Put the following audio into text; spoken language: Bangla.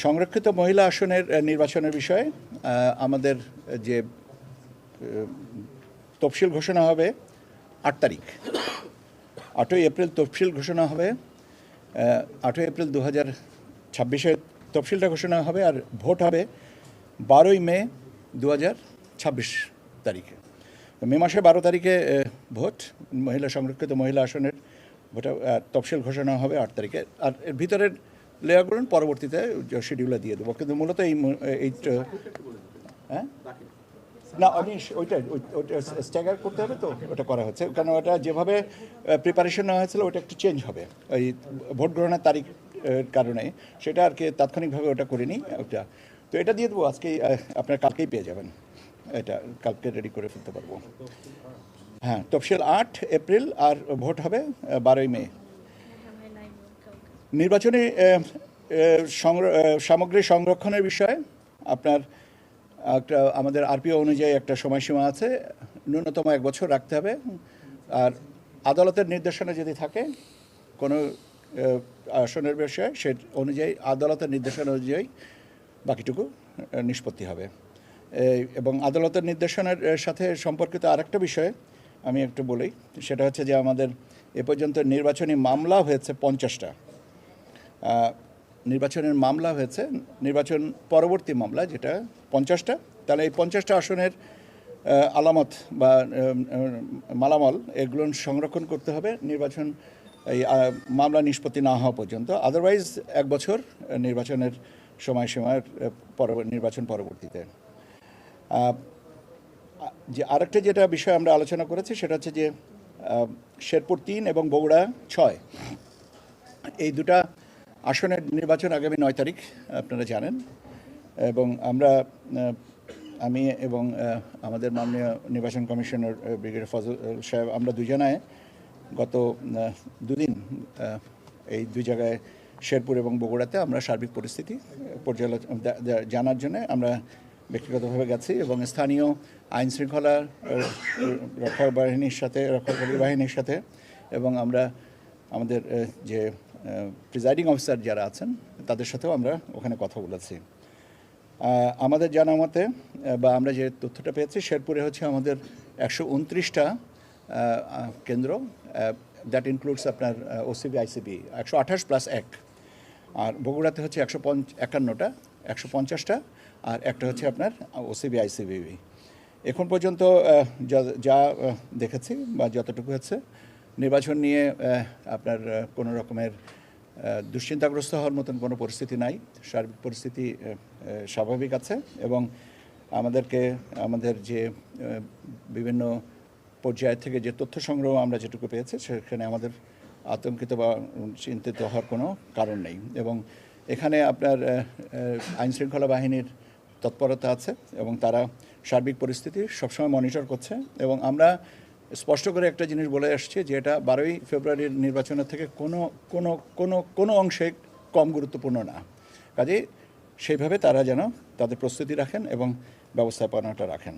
সংরক্ষিত মহিলা আসনের নির্বাচনের বিষয়ে আমাদের যে তফসিল ঘোষণা হবে 8 তারিখ, 8ই এপ্রিল তফসিল ঘোষণা হবে। 8ই এপ্রিল 2026-এর তফসিলটা ঘোষণা হবে, আর ভোট হবে 12ই মে 2026 তারিখে। মে মাসে 12 তারিখে ভোট, সংরক্ষিত মহিলা আসনের ভোট, তফসিল ঘোষণা হবে 8 তারিখে। আর এর ভিতরের লেয়ারগুলো পরবর্তীতে শিডিউলে দিয়ে দেবো, কিন্তু মূলত এই হ্যাঁ না, আমি ওইটা স্ট্যাগার করতে হবে, তো ওটা করা হচ্ছে, কারণ ওটা যেভাবে প্রিপারেশন নেওয়া হয়েছিল ওটা একটু চেঞ্জ হবে ওই ভোট গ্রহণের তারিখ কারণে, সেটা আর কি তাৎক্ষণিকভাবে ওটা করিনি ওটা। তো এটা দিয়ে দেবো আজকেই, আপনার কালকেই পেয়ে যাবেন, এটা কালকে রেডি করে ফেলতে পারবো। হ্যাঁ, তফসিল 8 এপ্রিল আর ভোট হবে 12ই মে। নির্বাচনী সামগ্রী সংরক্ষণের বিষয়ে আপনার একটা আমাদের আরপিও অনুযায়ী একটা সময়সীমা আছে, ন্যূনতম 1 বছর রাখতে হবে। আর আদালতের নির্দেশনা যদি থাকে কোনো আসনের বিষয়ে, সে অনুযায়ী আদালতের নির্দেশনা অনুযায়ী বাকিটুকু নিষ্পত্তি হবে। এবং আদালতের নির্দেশনার সাথে সম্পর্কিত আরেকটা বিষয় আমি একটু বলি, সেটা হচ্ছে যে আমাদের এ পর্যন্ত নির্বাচনী মামলা হয়েছে 50টা। নির্বাচনের মামলা হয়েছে, নির্বাচন পরবর্তী মামলা যেটা 50টা। তাহলে এই 50টা আসনের আলামত বা মালামাল এগুলো সংরক্ষণ করতে হবে নির্বাচন এই মামলা নিষ্পত্তি না হওয়া পর্যন্ত। আদারওয়াইজ 1 বছর নির্বাচনের সময়সীমার নির্বাচন পরবর্তীতে। যে আরেকটা যেটা বিষয় আমরা আলোচনা করেছি সেটা হচ্ছে যে শেরপুর 3 এবং বগুড়া 6 এই দুটা আসনের নির্বাচন আগামী 9 তারিখ আপনারা জানেন। এবং আমি এবং আমাদের মাননীয় নির্বাচন কমিশনার ব্রিগেডিয়ার ফজল সাহেব, আমরা দুজনায় গত 2 দিন এই 2 জায়গায় শেরপুর এবং বগুড়াতে আমরা সার্বিক পরিস্থিতি পর্যালোচনা জানার জন্য আমরা ব্যক্তিগতভাবে গেছি, এবং স্থানীয় আইন শৃঙ্খলা রক্ষাকারী বাহিনীর সাথে এবং আমরা আমাদের যে প্রিজাইডিং অফিসার যারা আছেন তাদের সাথেও আমরা ওখানে কথা বলেছি। আমাদের জানা মতে বা আমরা যে তথ্যটা পেয়েছি, শেরপুরে হচ্ছে আমাদের 129টা কেন্দ্র, দ্যাট ইনক্লুডস আপনার ওসিবি আইসিবি 128 + 1, আর বগুড়াতে হচ্ছে 151টা 150টা, আর একটা হচ্ছে আপনার ওসিবি আইসিবি। এখন পর্যন্ত যা দেখেছি বা যতটুকু হচ্ছে, নির্বাচন নিয়ে আপনার কোনো রকমের দুশ্চিন্তাগ্রস্ত হওয়ার মতন কোনো পরিস্থিতি নাই, সার্বিক পরিস্থিতি স্বাভাবিক আছে। এবং আমাদের যে বিভিন্ন পর্যায় থেকে যে তথ্য সংগ্রহ আমরা যেটুকু পেয়েছি, সেখানে আমাদের আতঙ্কিত বা চিন্তিত হওয়ার কোনো কারণ নেই। এবং এখানে আপনার আইনশৃঙ্খলা বাহিনীর তৎপরতা আছে এবং তারা সার্বিক পরিস্থিতি সবসময় মনিটর করছে। এবং আমরা স্পষ্ট করে একটা জিনিস বলে আসছি যে এটা 12ই ফেব্রুয়ারির নির্বাচনের থেকে কোনো অংশে কম গুরুত্বপূর্ণ না। কাজেই সেইভাবে তারা যেন তাদের প্রস্তুতি রাখেন এবং ব্যবস্থাপনাটা রাখেন।